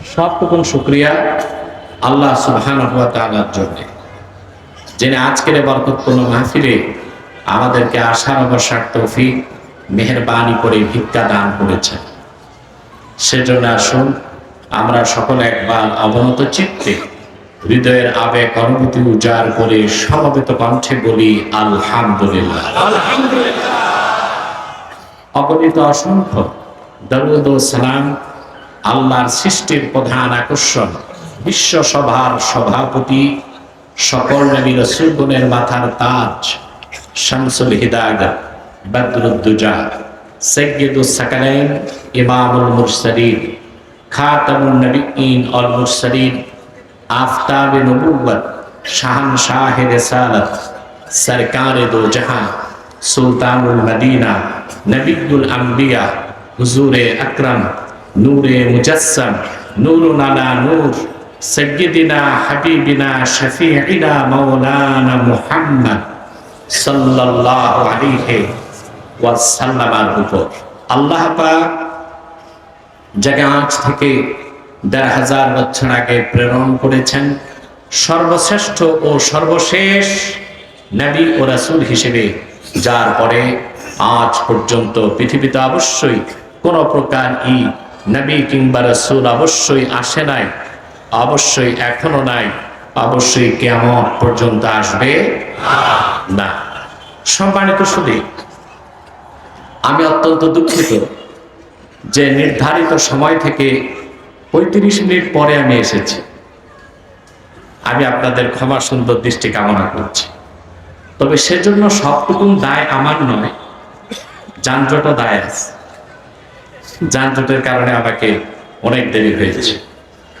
সবটুকু শুকরিয়া আল্লাহ সুবহানাহু ওয়া তাআলার জন্য, যিনি আজকের বরকতপূর্ণ মাহফিলে আমাদেরকে আসার বসার তৌফিক মেহেরবানি করে ভিক্ষা দান করেছেন। সেজন্য আসুন আমরা সকলে একবার অবনত চিত্তে হৃদয়ের আবেগ অনুভূতি উজাড় করে সমবেত কণ্ঠে বলি আলহামদুলিল্লাহ। অগণিত অসংখ্য দরুদ ও সালাম আল্লাহর সৃষ্টির প্রধান আকর্ষণ, বিশ্ব সভার সভাপতি, সকল নবী রাসূলগণের মাথার তাজ, শামসুল হিদায়াত, বদরুদ্দুজা, সাইয়্যিদুস সাকালাইন, ইমামুল মুরসালিন, খাতামুন নবিয়্যিন ওয়াল মুরসালিন, আফতাবে নবুওয়াত, শাহনশাহে রিসালাত, সরকারে দো জাহান, সুলতানুল মদিনা, নবিয়ুল আম্বিয়া, হুজুরে আকরাম, নূরে মুজাসসাম, নূরুন আলা নূর, সাইয়্যিদিনা হাবিবিনা শফিঈনা মাওলানা মুহাম্মদ সাল্লাল্লাহু আলাইহি ওয়াসাল্লামের উপর আল্লাহ পাক যাকে আজ থেকে ১,৫০০ বছর আগে প্রেরণ করেছেন সর্বশ্রেষ্ঠ ও সর্বশেষ নবী ও রাসূল হিসেবে, যার পরে আজ পর্যন্ত পৃথিবীতে অবশ্যই কোন প্রকার নবী কিংবা রাসূল অবশ্যই আসে নাই, অবশ্যই এখনো নাই, অবশ্যই কিয়ামত পর্যন্ত আসবে না। সম্মানিত সুধী, আমি অত্যন্ত দুঃখিত যে নির্ধারিত সময় থেকে ৩৫ মিনিট পরে আমি এসেছি। আমি আপনাদের ক্ষমা সুন্দর দৃষ্টি কামনা করছি। তবে সেজন্য সবটুকু দায় আমার নয়, যানজটও দায় আছে। যানজটের কারণে আমাকে অনেক দেরি হয়েছে।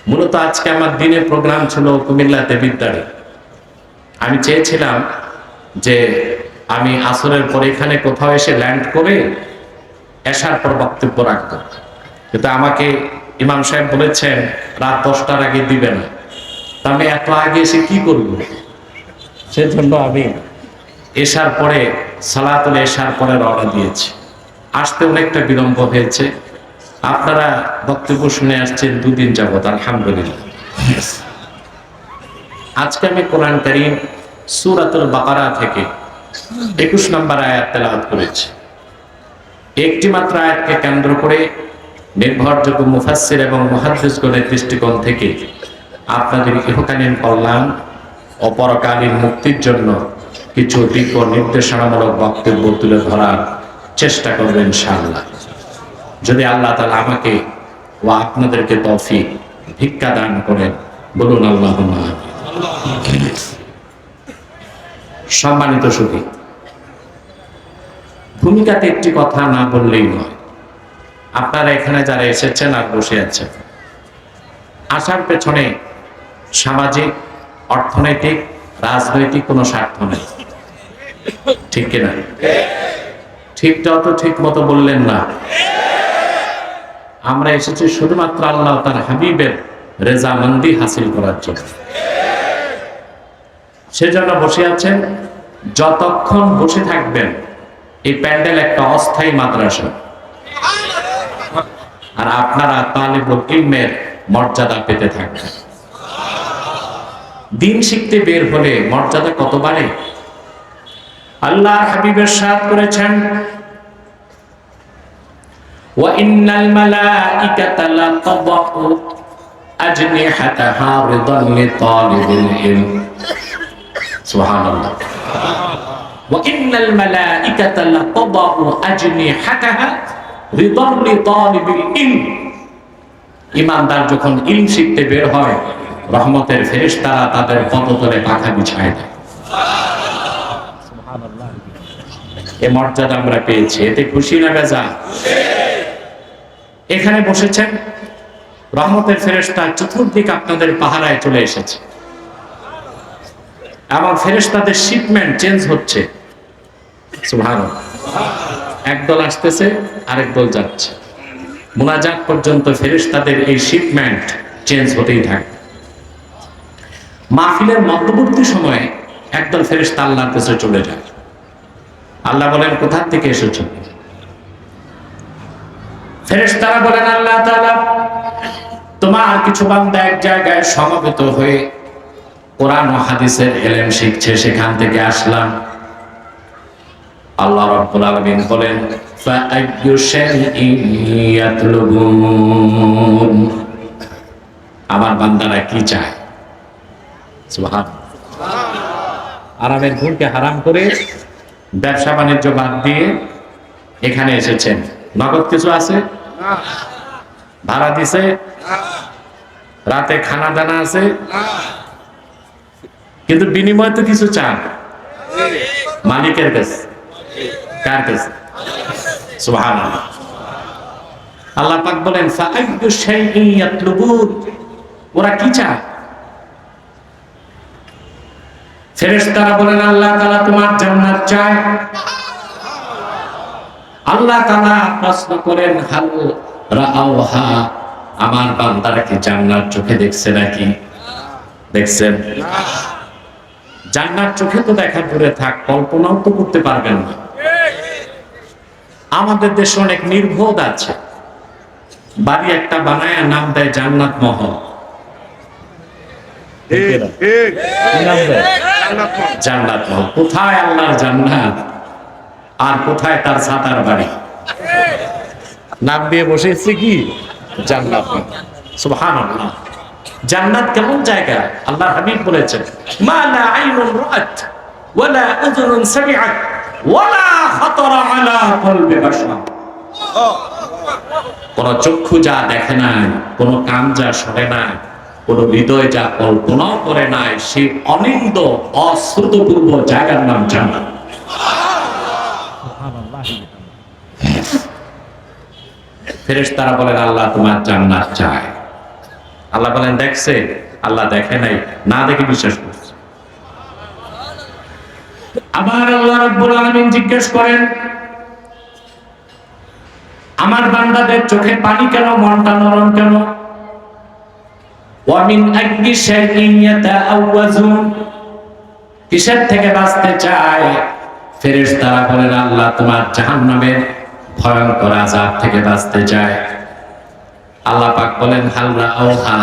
মূলত আজকে আমার দিনের প্রোগ্রাম ছিল কুমিল্লাতে বিদ্যালয়ে। আমি চেয়েছিলাম যে আমি আসরের পরে এখানে কোথাও এসে ল্যান্ড করে এশার পর বক্তব্য রাখবো, কিন্তু আমাকে ইমাম সাহেব বলেছেন রাত 10টার আগে দিবে না। তা আমি এত আগে এসে কি করব? সেজন্য আমি এশার পরে সালাতুল এশার পরে রওনা দিয়েছি। আসতে অনেকটা বিলম্ব হয়েছে। আপনারা বক্তব্য শুনে আসছেন 2 দিন যাবত, আলহামদুলিল্লাহ। আজকে আমি কোরআন কারীম সূরাতুল বাকারা থেকে 21 নম্বর আয়াত তেলাওয়াত করেছি। একটি মাত্র আয়াতকে কেন্দ্র করে নির্ভরযোগ্য মুফাসসির এবং মুহাদ্দিসগণের দৃষ্টিকোণ থেকে আপনাদের ইহকালীন কল্যাণ ও পরকালীন মুক্তির জন্য কিছু দিক ও নির্দেশনামূলক বক্তব্য তুলে ধরার চেষ্টা করবেন ইনশাআল্লাহ। যদি আল্লাহ তাআলা আমাকে ও আপনাদেরকে তৌফিক ভিক্ষা দান করেন, বলুন আল্লাহুম্মা আমিন। সম্মানিত সুধী, ভূমিকাতে একটি কথা না বললেই নয়। আপনারা এখানে যারা এসেছেন আর বসে আছেন, আসার পেছনে সামাজিক, অর্থনৈতিক, রাজনৈতিক কোনো স্বার্থ নেই, ঠিক কিনা? ঠিকটাও তো ঠিক মতো বললেন না। আমরা এসেছি শুধুমাত্র আল্লাহ তার হাবিবের রেজামন্দি হাসিল করার জন্য। সেজন্য বসে আছেন। যতক্ষণ বসে থাকবেন এই প্যান্ডেল একটা অস্থায়ী মাদ্রাসা, আর আপনারা তালিবুল ইলমের মর্যাদা পেতে থাকবেন। দিন শিখতে বের হলে মর্যাদা কত বাড়ে। আল্লাহর হাবিব ইরশাদ করেছেন, ওয়া ইন্নাল মালাইকাতা লাতাদাউ আজনিহাতাহা রিদান লিতালিবিল ইলম। সুবহানাল্লাহ। ওয়া ইন্নাল মালাইকাতা লাতাদাউ আজনিহাতাহা রিদান লিতালিবিল ইলম। ঈমানদার যখন ইলম শিখতে বের হয়, রহমতের ফেরেশতারা তাদের পদতলে পাখা বিছায় দেয়। সুবহানাল্লাহ। এই মর্যাদা আমরা পেয়েছি, এতে খুশি না বেজা? এখানে বসেছেন, রহমতের ফেরেশতা চতুর্দিক আপনাদের পাহারায় চলে এসেছে এবং ফেরেশতাদের শিপমেন্ট চেঞ্জ হচ্ছে। সুবহানাল্লাহ। একদল আসতেছে, আরেক দল যাচ্ছে। মুনাজাত পর্যন্ত ফেরেশতাদের এই শিপমেন্ট চেঞ্জ হতেই থাকে। মাহফিলের মধ্যবর্তী সময়ে একদল ফেরেশতা আল্লাহর কাছে চলে যায়। আল্লাহ বলেন, কোথা থেকে এসেছো? ফেরেশতারা বলেন, আল্লাহ তাআলা তোমার কিছু বান্দা এক জায়গায় সমবেত হয়ে কোরআন ও হাদিসের ইলম শিখছে, সেখান থেকে আসলাম। আল্লাহ রাব্বুল আলামিন বলেন ফাআইয়ু শাইইন ইয়াতলুবুন, আমার বান্দারা কি চায়? সুবহানাল্লাহ। আরামের ঘুমকে হারাম করে ব্যবসা বাণিজ্য বাদ দিয়ে এখানে এসেছেন। নগদ কিছু আছে? ভাড়া দিছে? রাতে খানা দানা আছে? কিন্তু বিনিময় তো কিছু চান মালিকের কাছে। কার কাছে? সুবহানাল্লাহ। আল্লাহ পাক বলেন ফাআইয়ু শাইইন ইয়াতলুবুন, ওরা কি চায়? ফেরেশতারা বলেন আল্লাহ তাআলা তোমার জান্নাত চায়। আল্লাহ তাআলা প্রশ্ন করেন হাল রাআওহা, আমার বান্দারা কি জান্নাত চোখে দেখছে নাকি? দেখছেন? জান্নাত চোখে তো দেখা দূরে থাক, কল্পনাও তো করতে পারবেন না। আমাদের দেশে অনেক নির্বোধ আছে, বাড়ি একটা বানায় নাম দেয় জান্নাত মহল। জান্নাত মহল কোথায়? আল্লাহর জান্নাত আর কোথায় তার ছাতার বাড়ি? নাম দিয়ে বসেছে কি জান্নাত। সুবহানাল্লাহ। জান্নাত কেমন জায়গা? আল্লাহর হাবিব বলেছেন মা লা আইনুন রাআত ওয়ালা উযুনুন সামিআত ওয়ালা খাতারা আলা কলবি বাশার। কোন চক্ষু যা দেখে নাই, কোন কান যা শোনে নাই, কোন হৃদয় যা কল্পনাও করে নাই, সেই অনিন্দ অশ্রুতপূর্ব জায়গার নাম জান্নাত। ফেরেশতারা বলেন আল্লাহ তোমার জান্নাত চায়। আল্লাহ বলেন দেখছে? আল্লাহ দেখে নাই, না দেখে বিশ্বাস করছে। আবার আল্লাহ রাব্বুল আলামিন জিজ্ঞেস করেন আমার বান্দাদের চোখে পানি কেন, মনটা নরম কেন? ওয়া মিন আইয়ি শাইইন ইয়াতাআওয়াজুন, কিসের থেকে বাঁচতে চায়? ফেরেশতারা বলেন আল্লাহ তোমার জাহান্নামের ভয়ঙ্কর আযাব থেকে বাঁচতে চায়। আল্লাহ পাক বলেন হাল রাআওহা,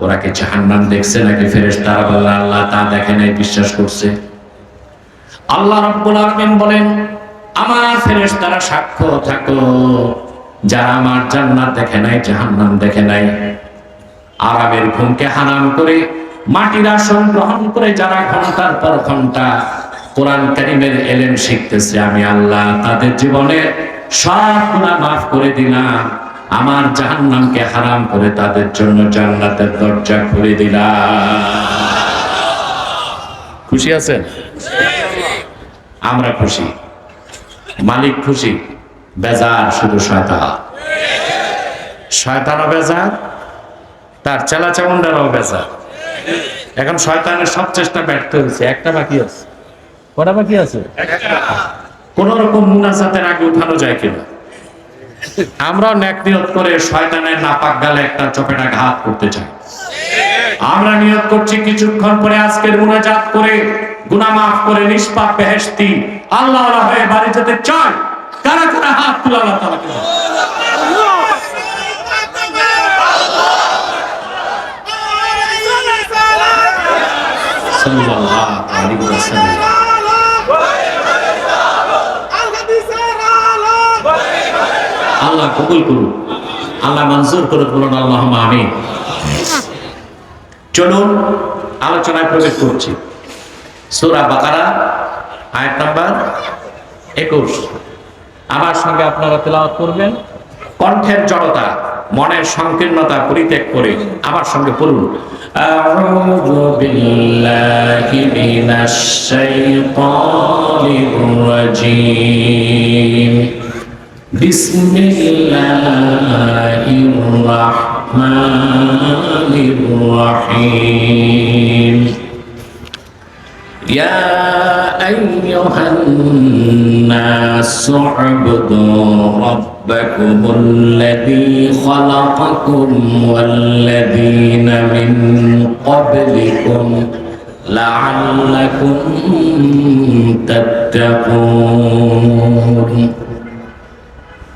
ওরা কি জাহান্নাম দেখছে নাকি? ফেরেশতারা বলেন আল্লাহ তা দেখে নাই, বিশ্বাস করছে। আল্লাহ রাব্বুল আলামিন বলেন আমার ফেরেশতারা সাক্ষ্য থাকো, যারা আমার জান্নাত দেখে নাই, জাহান্নাম দেখে নাই, আরামের ঘুমকে হারাম করে মাটির আসন গ্রহণ করে যারা ঘন্টার পর ঘন্টা কোরআন কারীমের ইলম শিখতেছে, আমি আল্লাহ তাদের জীবনের সব গুনাহ মাফ করে দিলাম। আমার জাহান্নামকে হারাম করে তাদের জন্য জান্নাতের দরজা খুলে দিলাম। খুশি আছেন? আমরা খুশি, মালিক খুশি, বেজার শুধু শয়তান। শয়তানও বেজার, তার চেলা চামুন্ডারাও বেজার। এখন শয়তানের সব চেষ্টা ব্যর্থ হয়েছে, একটা বাকি আছে। কটা বাকি আছে? কোন রকম মুনাজাতের আগে উঠানো যায় কিনা? আমরাও নেক নিয়ত করে শয়তানের নাপাক গালে একটা চপেটা ঘাত করতে চাই। আমরা নিয়ত করছি কিছুক্ষণ পরে আজকের মুনাজাত করে গুনাহ মাফ করে নিষ্পাপ বেহেশতি আল্লাহওয়ালা হয়ে বাড়ি যেতে চাই। কারা কারা হাত তুলে আল্লাহ তাআলাকে সাল্লাল্লাহু আলাইহি ওয়াসাল্লাম। আল্লাহ কবুল করুন, আল্লাহ মঞ্জুর করুন, বলুন আল্লাহুম্মা আমিন। চলুন আলোচনায় প্রবেশ করছি। সূরা বাকারা আয়াত নাম্বার 21। আমার সঙ্গে আপনারা তেলাওয়াত করবেন। কণ্ঠের জড়তা, মনের সংকীর্ণতা পরিত্যাগ করে আমার সঙ্গে পড়ুন। আউযু বিল্লাহি মিনাশ শাইতানির রাজীম। বিসমিল্লাহির রাহমানির রাহিম। ইয়া আইয়ুহান-নাসু উ'বুদু রাব্বাকুমুল্লাযী খালাকাকুম ওয়াল্লাযীনা মিন ক্বাবলিকুম লা'আল্লাকুম তাত্তাকুন।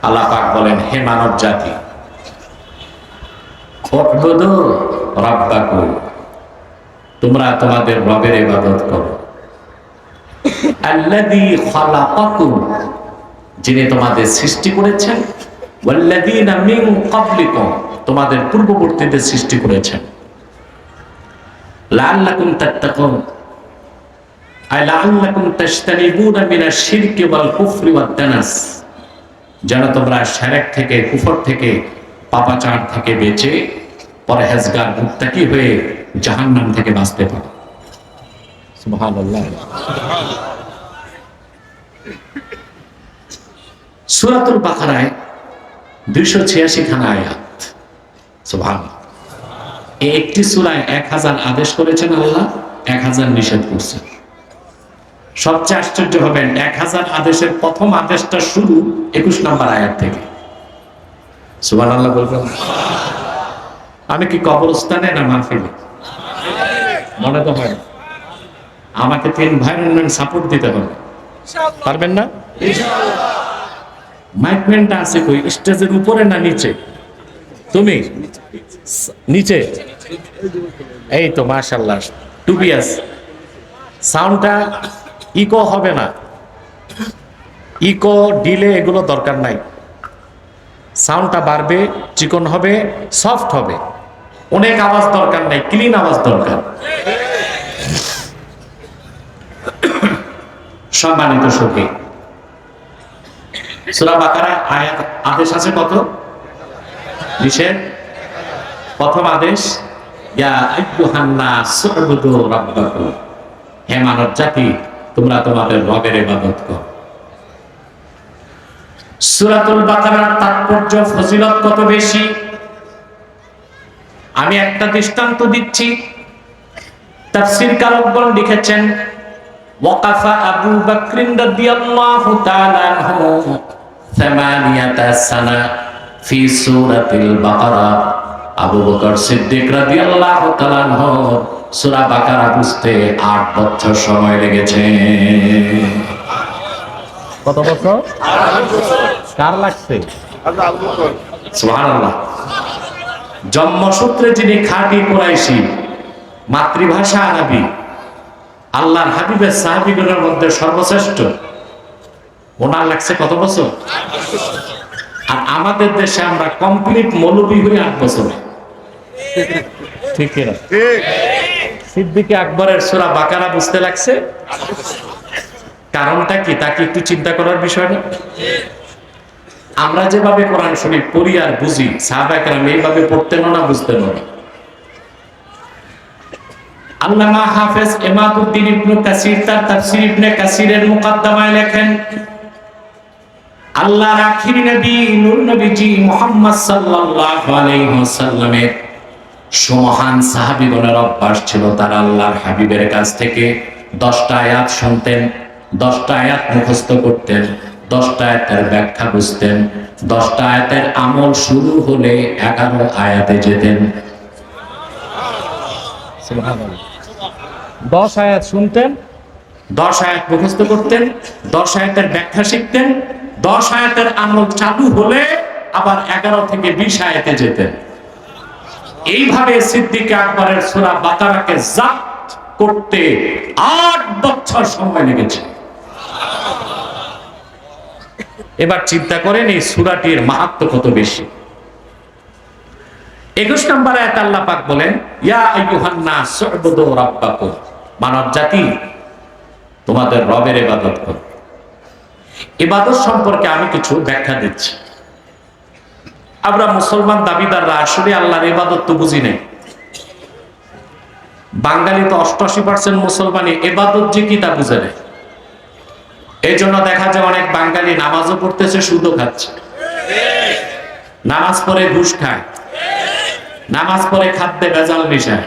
আল্লাহ পাক বলেন হে মানব জাতি, উ'বুদু রাব্বাকুম, তোমরা তোমাদের রবের ইবাদত করো। আল্লাযী খালাকাকুম, যিনি তোমাদের সৃষ্টি করেছেন। ওয়াল্লাযীনা মিন ক্বাবলিকুম, তোমাদের পূর্ববর্তীদের সৃষ্টি করেছেন। লাআল্লাকুম তাত্তাকুন, আই লাআল্লাকুম তাজতানিবুনা মিনাশ শিরকি ওয়াল কুফরি ওয়াদ দানাস, যেন তোমরা শিরক থেকে, কুফর থেকে, পাপাচার থেকে বেঁচে পরহেজগার মুত্তাকি হয়ে জাহান্নাম থেকে বাঁচতে পারো। সুবহানাল্লাহ। সূরাতুল বাকারায় 286 খানা আয়াত। সুবহানাল্লাহ। এই একটি সূরায় 1000 আদেশ করেছেন আল্লাহ, 1000 নিষেধ করছেন। সবচেয়ে আশ্চর্য হবেন, 1000 আদেশের প্রথম আদেশটা শুরু 21 নম্বর আয়াত থেকে। সুবহানাল্লাহ বলবেন। আমি কি কবরস্থানে না মাহফিলে? মনে তো হয় আমাকে তো এনভায়রনমেন্ট সাপোর্ট দিতে হবে, পারবেন না? মাইকম্যানটা আছে কই? স্টেজের উপরে না নিচে? তুমি নিচে? এই তো মাশাআল্লাহ, টুপি আছে। সাউন্ডটা ইকো হবে না, ইকো ডিলে এগুলো দরকার নাই। সাউন্ডটা বাড়বে, চিকন হবে, সফট হবে, অনেক আওয়াজ দরকার নাই, ক্লিন আওয়াজ দরকার। সম্মানিত সখী, সূরা বাকারায় আয়াত আদেশ আছে কত? নিষেধ। প্রথম আদেশ, ইয়া আইয়ুহান নাস উ'বুদু রাব্বাকুম, হে মানব জাতি, তোমরা তোমাদের রবের ইবাদত করো। সূরাতুল বাকারার তাৎপর্য, ফজিলত কত বেশি! আমি একটা দৃষ্টান্ত দিচ্ছি। তাফসীর কারকগণ লিখেছেন, ওয়াকাফা আবু বকর রাদিয়াল্লাহু তাআলা আনহু 8 সানা ফি সূরাতিল বাকারা। আবু বকর সিদ্দিক রাদিয়াল্লাহু তাআলা আনহু সূরা বাকারা বুঝতে 8 বছর সময় লেগেছে। কত বছর? 8 বছর। কার লাগছে? সুবহানাল্লাহ। জন্মসূত্রে যিনি খাঁটি কুরাইশি, মাতৃভাষা আরবি, আল্লাহর হাবিবের সাহাবীগণের মধ্যে সর্বশ্রেষ্ঠ, ওনার লাগছে কত বছর? আর আমাদের দেশে আমরা কমপ্লিট মৌলবী হয়ে 8 বছর। ঠিক না? সিদ্দিক আকবরের সূরা বাকারা বুঝতে লাগছে। কারণটা কি, তা কি একটু চিন্তা করার বিষয় না? আমরা যেভাবে কোরআন শরীফ পড়ি আর বুঝি, সাহাবায়ে কেরাম এইভাবে পড়তেন না, বুঝতেন না। আল্লামা হাফেজ ইমাদউদ্দিন ইবনে কাসির তার তাফসীর ইবনে কাসিরের মুকদ্দমায় লেখেন, আল্লাহর আখির নবী নূর নবীজি মুহাম্মদ সাল্লাল্লাহু আলাইহি ওয়াসাল্লামের সুমহান সাহাবীগণের অভ্যাস ছিল, তারা আল্লাহর হাবিবের কাছ থেকে 10টা আয়াত শুনতেন, 10টা আয়াত মুখস্থ করতেন, 10টা আয়াতের ব্যাখ্যা বুঝতেন, 10টা আয়াতের আমল শুরু হলে 11 আয়াতে যেতেন। সুবহানাল্লাহ। 10 আয়াত শুনতেন, 10 আয়াত মুখস্থ করতেন, 10 আয়াতের ব্যাখ্যা শিখতেন, 10 আয়াতের আমল চালু হলে আবার 11 থেকে 20 আয়াতে যেতেন। এইভাবে সিদ্দিক আকবরের সূরা বাকারাকে জাপ্ত করতে 8 বছর সময় লেগেছে। এবার চিন্তা করেন এই সূরাটির মাহাত্ম্য কত বেশি। 21 নম্বর আয়াতে আল্লাহ পাক বলেন, ইয়া আইয়ুহান নাস উ'বুদু রাব্বাকুম, মানব জাতি, তোমাদের রবের ইবাদত করো। ইবাদত সম্পর্কে আমি কিছু ব্যাখ্যা দিচ্ছি। আমরা মুসলমান দাবিদাররা আসলে আল্লাহর ইবাদত তো বুঝি নাই। বাঙালি তো 88% মুসলমানই ইবাদত যে কি তা বুঝে নেই। এই জন্য দেখা যায় অনেক বাঙালি নামাজও পড়তেছে, সুদও খাচ্ছে, নামাজ পড়ে ঘুষ খায়, নামাজ পড়ে খাদ্যে ভেজাল মিশায়,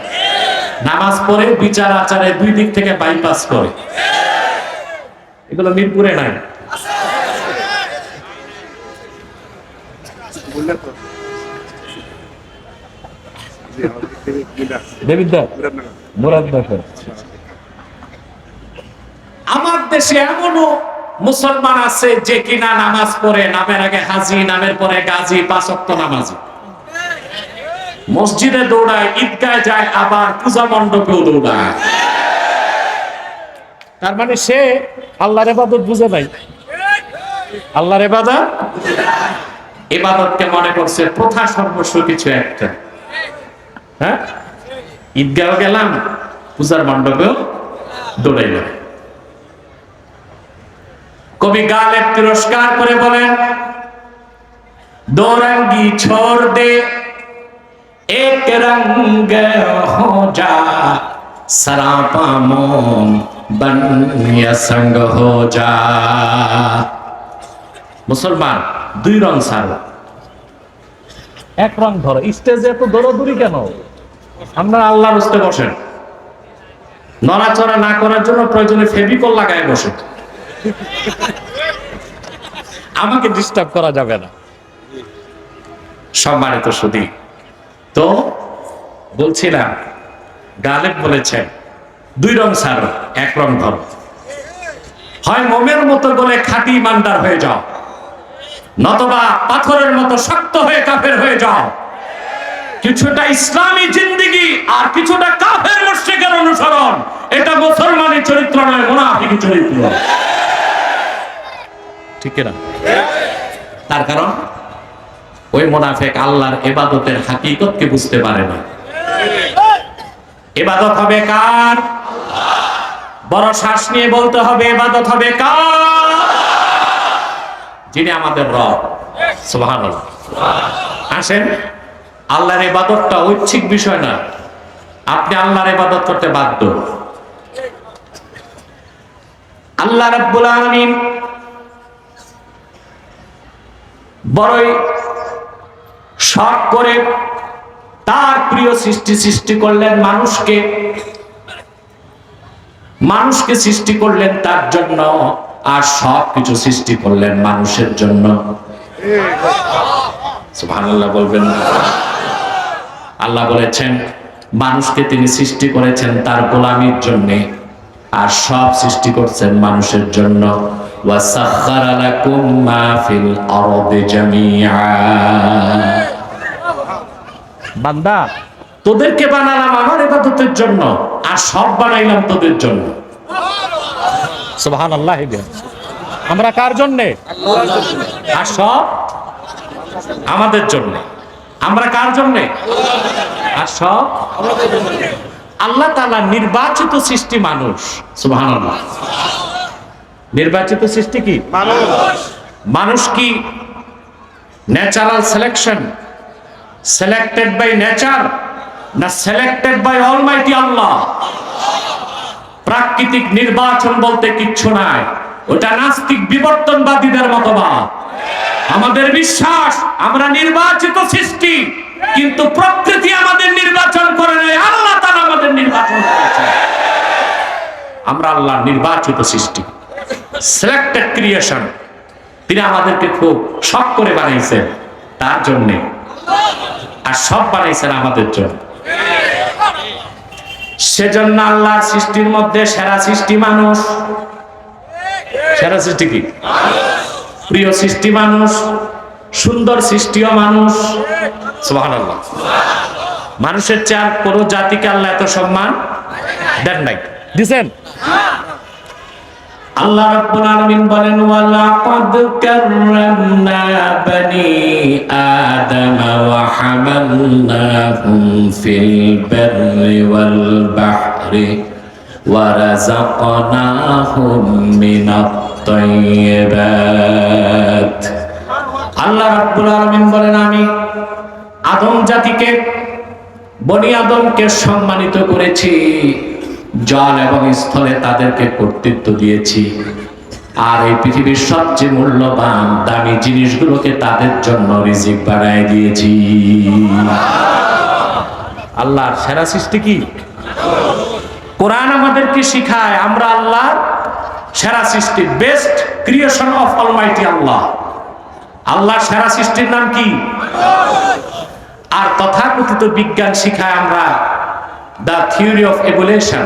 নামাজ পড়ে বিচার আচারে 2 দিক থেকে বাইপাস করে। এগুলো মিরপুরে নাই। আমার দেশে এমনও মুসলমান আছে যে কিনা নামাজ পড়ে, নামের আগে হাজি, নামের পরে গাজী, 5 ওয়াক্ত নামাজি। মসজিদে দৌড়ায়, ঈদগায় যায়, আবার পূজা মণ্ডপেও দৌড়ায়। তার মানে সে আল্লাহর ইবাদত বুঝে নাই। আল্লাহর ইবাদত, ইবাদতকে মনে করছে প্রথা সর্বস্ব কিছু একটা। হ্যাঁ, ঈদগাঁও গেলাম, পূজার মণ্ডপেও দৌড়াইলাম। কবি গালেব তিরস্কার করে বলেন, দো রঙ্গি ছোড় দে এক রঙ্গ হো যা, সরাপা মোম বন সঙ্গ হো যা। মুসলমান, দুই রং ছাড়ো, এক রং ধরো। স্টেজে এত দৌড়াদৌড়ি কেন? আপনারা আল্লাহর রাস্তে বসেন, নড়াচড়া না করার জন্য প্রয়োজনে ফেভিকল লাগায় বসে। আমাকে ডিস্টার্ব করা যাবে না। সম্মানিত সুধী, তো বলছিলাম, গালেব বলেছেন দুই রং ছাড়ো, এক রং ধরো। হয় মোমের মতো বলে খাঁটি ইমানদার হয়ে যাও, নতবা পাথরের মতো শক্ত হয়ে কাফের হয়ে যাও। কিছুটা ইসলামী জিন্দেগি আর কিছুটা কাফের মুশরিকের অনুসরণ, এটা মুসলমানের চরিত্র নয়, মুনাফিকি চরিত্র। ঠিক না? তার কারণ ওই মুনাফিক আল্লাহর ইবাদতের হাকিকতকে বুঝতে পারে না। ইবাদত হবে কার? বড় শ্বাস নিয়ে বলতে হবে, ইবাদত হবে কার? যিনি আমাদের রব। সুবহানাল্লাহ। আসেন, আল্লাহর ইবাদতটা ঐচ্ছিক বিষয় না, আপনি আল্লাহর ইবাদত করতে বাধ্য। আল্লাহ রাব্বুল আলামিন বড়ই শখ করে তার প্রিয় সৃষ্টি করলেন মানুষকে। মানুষকে সৃষ্টি করলেন তার জন্য, আর সব কিছু সৃষ্টি করলেন মানুষের জন্য। সুবহানাল্লাহ বলবেন না? আল্লাহ বলেছেন মানুষকে তিনি সৃষ্টি করেছেন তার গোলামীর জন্য, আর সব সৃষ্টি করছেন মানুষের জন্য। ওয়াসাখখারা লাকুম মা ফিল আরদি জামিআ। বান্দা, তোদেরকে বানালাম আমার ইবাদতের জন্য, আর সব বানাইলাম তোদের জন্য। সুবহানাল্লাহ। আমরা কার জন্য? আর সব আমাদের জন্য। আমরা কার জন্য? আর সব আল্লাহ তাআলা নির্বাচিত সৃষ্টি মানুষ। সুবহানাল্লাহ। নির্বাচিত সৃষ্টি কি? মানুষ। মানুষ কি natural selection, selected by nature, না সিলেক্টেড বাই অলমাইটি আল্লাহ? প্রাকৃতিক নির্বাচন বলতে কিচ্ছু নাই, ওটা নাস্তিক বিবর্তনবাদীদের মতবাদ। আমাদের বিশ্বাস আমরা নির্বাচিত সৃষ্টি, কিন্তু প্রকৃতি আমাদের নির্বাচন করে নাই, আল্লাহ তাআলা আমাদের নির্বাচন করেছেন। আমরা আল্লাহ নির্বাচিত সৃষ্টি, সিলেক্টেড ক্রিয়েশন। তিনি আমাদেরকে খুব শখ করে বানাইছেন তার জন্যে, আর সব বানাইছেন আমাদের জন্য। সেজন্য আল্লাহর সৃষ্টির মধ্যে সেরা সৃষ্টি মানুষ। সেরা সৃষ্টি কি? প্রিয় সৃষ্টি মানুষ, সুন্দর সৃষ্টিও মানুষ। সুবহানাল্লাহ। মানুষের চেয়ে আর কোনো জাতিকে আল্লাহ এত সম্মান দেন নাই, দিছেন? আল্লাহ রাব্বুল আলামিন বলেন, ওয়ালাকাদ কাররামনা বানি আদম ওয়া হামালনাহুম ফিল বাররি ওয়াল বাহরি ওয়া রাযাকনাহুম মিনাত তাইয়্যিবাত। আল্লাহ রাব্বুল আলামিন বলেন, আমি আদম জাতিকে, বনি আদমকে সম্মানিত করেছি, জল এবং স্থলে তাদেরকে কর্তৃত্ব দিয়েছি, আর এই পৃথিবীর সবচেয়ে মূল্যবান দামি জিনিসগুলোকে তাদের জন্য রিজিক বানায় দিয়েছি। আল্লাহর সেরা সৃষ্টি কি? কোরআন আমাদেরকে শিখায় আমরা আল্লাহর সেরা সৃষ্টি, বেস্ট ক্রিয়েশন অফ অলমাইটি আল্লাহ। আল্লাহর সেরা সৃষ্টির নাম কি? আর তথাকথিত বিজ্ঞান শিখায় আমরা দ্য থিওরি অফ এভলিউশন,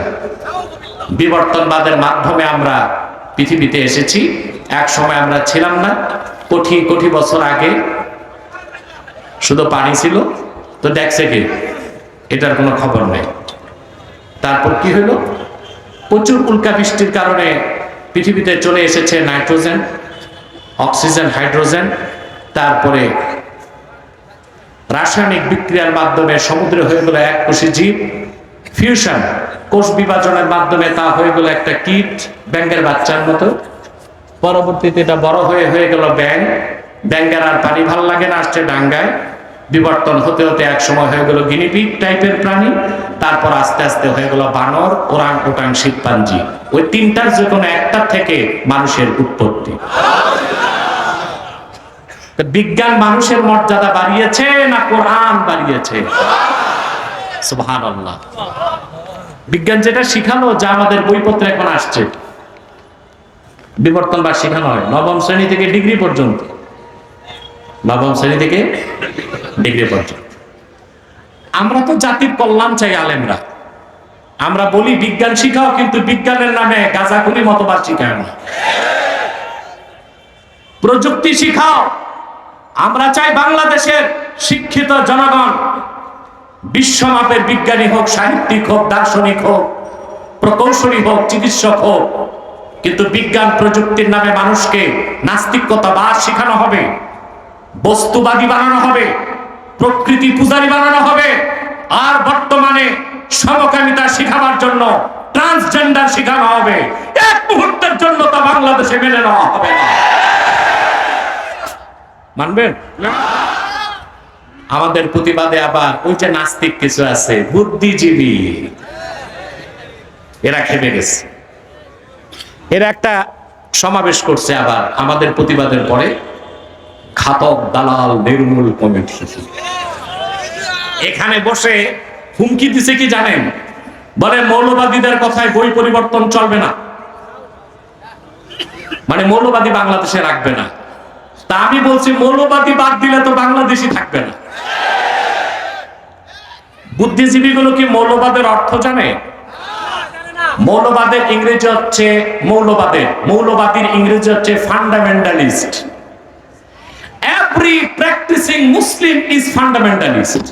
বিবর্তনবাদের মাধ্যমে আমরা পৃথিবীতে এসেছি। এক সময় আমরা ছিলাম না, কোটি কোটি বছর আগে শুধু পানি ছিল, তো দেখছে কি এটার কোনো খবর নেই। তারপর কি হলো, প্রচুর উল্কা বৃষ্টির কারণে পৃথিবীতে চলে এসেছে নাইট্রোজেন, অক্সিজেন, হাইড্রোজেন। তারপরে রাসায়নিক বিক্রিয়ার মাধ্যমে সমুদ্রে হয়ে গেল এক কোষী জীব, ফিউশন, কোষ বিভাজনের মাধ্যমে তা হয়ে গেল একটা কীট, ব্যাঙের বাচ্চার মতো। পরবর্তীতে এটা বড় হয়ে গেল ব্যাঙ, ব্যাঙের আর পানি ভাল লাগে না, আসছে ডাঙ্গায়। বিবর্তন হতে হতে এক সময় হয়ে গেল গিনিপিগ টাইপের প্রাণী, তারপর আস্তে আস্তে হয়ে গেল বানর, ওরাং ওটাং, শিম্পাঞ্জি। ওই তিনটার যে কোনো একটা থেকে মানুষের উৎপত্তি। বিজ্ঞান মানুষের মর্যাদা বাড়িয়েছে না কোরআন বাড়িয়েছে? সুবহানাল্লাহ। বিজ্ঞান যেটা শিখানো, যা আমাদের বইপত্রে এখন আসছে, বিবর্তনবাদ শিখানো হয় নবম শ্রেণী থেকে ডিগ্রি পর্যন্ত। নবম শ্রেণী থেকে ডিগ্রি পর্যন্ত। আমরা তো জাতির কল্যাণ চাই আলেমরা, আমরা বলি বিজ্ঞান শিখাও, কিন্তু বিজ্ঞানের নামে গাঁজাখুরি মতবাদ শিখায় না। প্রযুক্তি শিখাও। আমরা চাই বাংলাদেশের শিক্ষিত জনগণ বিশ্বমাপের বিজ্ঞানী হোক, সাহিত্যিক হোক, দার্শনিক হোক, প্রকৌশলী হোক, চিকিৎসক হোক, কিন্তু বিজ্ঞান প্রযুক্তির নামে মানুষকে নাস্তিকতাবাদ শেখানো হবে, বস্তুবাদী বানানো হবে, প্রকৃতি পূজারী বানানো হবে। আর বর্তমানে সমকামিতা শিখাবার জন্য ট্রান্সজেন্ডার শেখানো হবে। এক মুহূর্তের জন্য তা বাংলাদেশে মেনে নেওয়া হবে না। মানবেন? আমাদের প্রতিবাদে আবার ওই যে নাস্তিক কিছু আছে, বুদ্ধিজীবী, এরা খেপে গেছে। এরা একটা সমাবেশ করছে আবার আমাদের প্রতিবাদের পরে, ঘাতক দালাল নির্মূল কমিটি। এখানে বসে হুমকি দিছে কি জানেন? বলে মৌলবাদীদের কথায় বই পরিবর্তন চলবে না, মানে মৌলবাদী বাংলাদেশে রাখবে না। তা আমি বলছি, মৌলবাদী বাদ দিলে তো বাংলাদেশই থাকবে না। বুদ্ধিজীবীগুলো কি মৌলবাদের অর্থ জানে? মৌলবাদের ইংরেজি হচ্ছে মৌলবাদীর ইংরেজি হচ্ছে fundamentalist. Every practising Muslim is fundamentalist.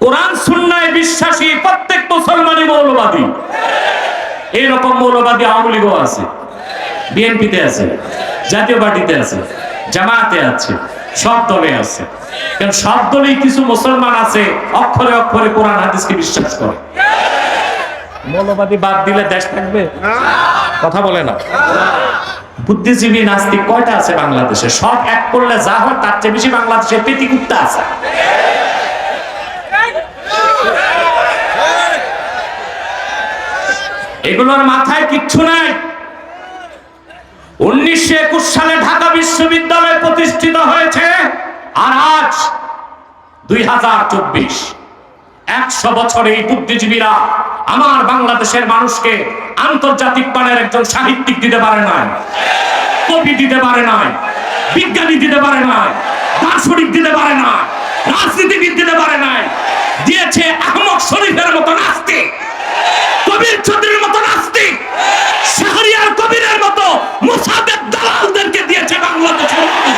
কোরআন সুন্নাহয় বিশ্বাসী প্রত্যেক মুসলমানই মৌলবাদী। এইরকম মৌলবাদী আওয়ামী লীগও আছে, বিএনপিতে আছে, জাতীয় পার্টিতে আছে, জামায়াতে আছে, সব দলে আছে। কারণ সব দলেই কিছু মুসলমান আছে অক্ষরে অক্ষরে কোরআন হাদিসকে বিশ্বাস করে। মৌলবাদী বাদ দিলে দেশ থাকবে? কথা বলে না। বুদ্ধিজীবী নাস্তিক কয়টা আছে বাংলাদেশে? সব এক করলে যা হয় তার চেয়ে বেশি বাংলাদেশে পেটিকুত্তা আছে। এগুলোর মাথায় কিচ্ছু নাই। 1921 সালে ঢাকা বিশ্ববিদ্যালয় প্রতিষ্ঠিত হয়েছে, আর আজ 2024। 100 বছরে এই বুদ্ধিজীবীরা আমার বাংলাদেশের মানুষকে আন্তর্জাতিক মানের একজন সাহিত্যিক দিতে পারে নাই, কবি দিতে পারে নাই, বিজ্ঞানী দিতে পারে নাই, দার্শনিক দিতে পারে নাই, রাজনীতিবিদ দিতে পারে নাই। দিয়েছে আহমদ শরীফের মতো নাস্তিক, কবির চৌধুরীর মতো নাস্তিক, শাহরিয়ার কবিরের মতো মুসাদের দালালদেরকে দিয়েছে বাংলাদেশের মানুষ।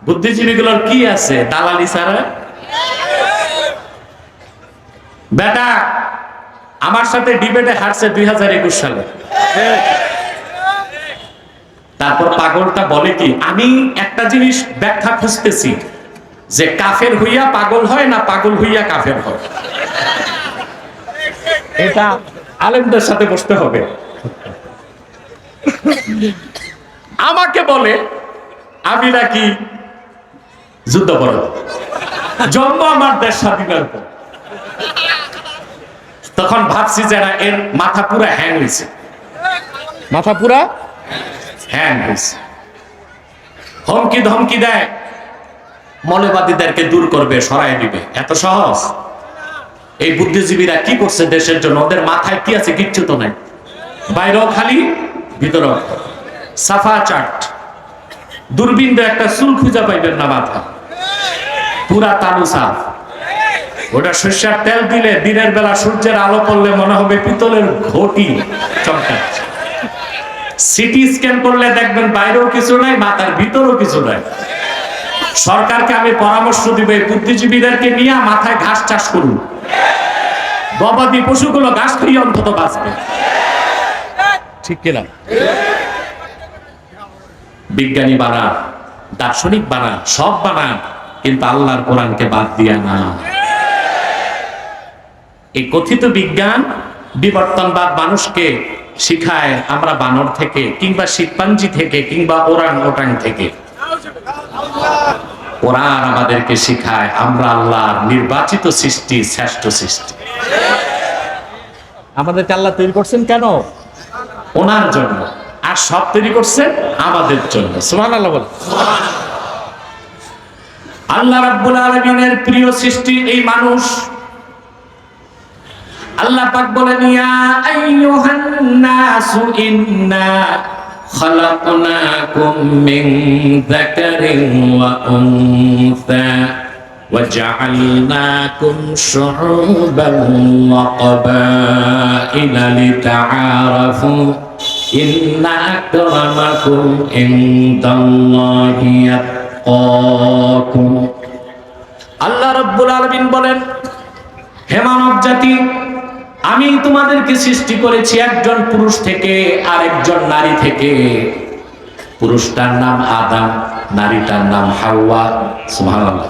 বুদ্ধিজীবীগুলোর কি আছে দালালি ছাড়া? বেটা আমার সাথে ডিবেটে হারছে 2021 সালে। তারপর পাগলটা বলে কি, আমি একটা জিনিস ব্যাখ্যা খুঁজতেছি, যে কাফের হইয়া পাগল হয় না পাগল হইয়া কাফের হয়। এটা আলেমদের সাথে বসতে হবে। আমাকে বলে আমি নাকি যুদ্ধাপরাধী, জন্ম আমার দেশ স্বাধীনের পর। তখন ভাবছি যে না, এর মাথা পুরা হ্যাং হয়েছে, মাথা পুরা হ্যাং হয়েছে। হুমকি ধমকি দেয়, মৌলবাদীদেরকে দূর করবে, সরাই দিবে। এত সহজ? এই বুদ্ধিজীবীরা কি করছে দেশের জন্য? ওদের মাথায় কি আছে? কিচ্ছু তো নাই, বাইরেও খালি ভিতরেও সাফা চাট। দূরবীন দিয়ে একটা চুল খুঁজে পাইবেন না মাথা, পুরা তালু সাফ। ওটা সরিষার তেল দিলে দিনের বেলা সূর্যের আলো পড়লে মনে হবে পিতলের ঘটি চমকাচ্ছে। সিটি স্ক্যান করলে দেখবেন বাইরেও কিছু নাই, মাথার ভিতরেও কিছু নাই। সরকারকে আমি পরামর্শ দিব, এই বুদ্ধিজীবীদেরকে নিয়ে মাথায় ঘাস চাষ করুন, গবাদি পশুগুলো ঘাস খেয়ে অন্তত বাঁচবে, ঠিক কিনা? বিজ্ঞানী বানান, দার্শনিক বানান, সব বানান, কিন্তু আল্লাহর কোরআনকে বাদ দিয়া না। এই কথিত বিজ্ঞান বিবর্তনবাদ মানুষকে শিখায় আমরা বানর থেকে কিংবা শিম্পাঞ্জি থেকে কিংবা ওরাং ওটাং থেকে। কোরআন আমাদেরকে শিখায় আমরা আল্লাহর নির্বাচিত সৃষ্টি, শ্রেষ্ঠ সৃষ্টি। আমাদেরকে আল্লাহ তৈরি করছেন কেন? ওনার জন্য। আর সব তৈরি করছেন আমাদের জন্য। সুবহানাল্লাহ বলেন। আল্লাহ রাব্বুল আলামিনের প্রিয় সৃষ্টি এই মানুষ। আল্লাহ পাক বলেন, ইয়া আইয়ুহান নাসু ইন্না খালাকনাকুম মিন যাকারিন ওয়া উনসা ওয়া জাআলনাকুম শুউবান ওয়া ক্বাবাইলা লিতাআরাফু ইন্না আকরামাকুম ইনদাল্লাহি আতকাকুম। আল্লাহ রাব্বুল আলামিন বলেন, হে মানব জাতি, আমি তোমাদেরকে সৃষ্টি করেছি একজন পুরুষ থেকে আর একজন নারী থেকে। পুরুষটার নাম আদম, নারীটার নাম হাওয়া। সুবহানাল্লাহ।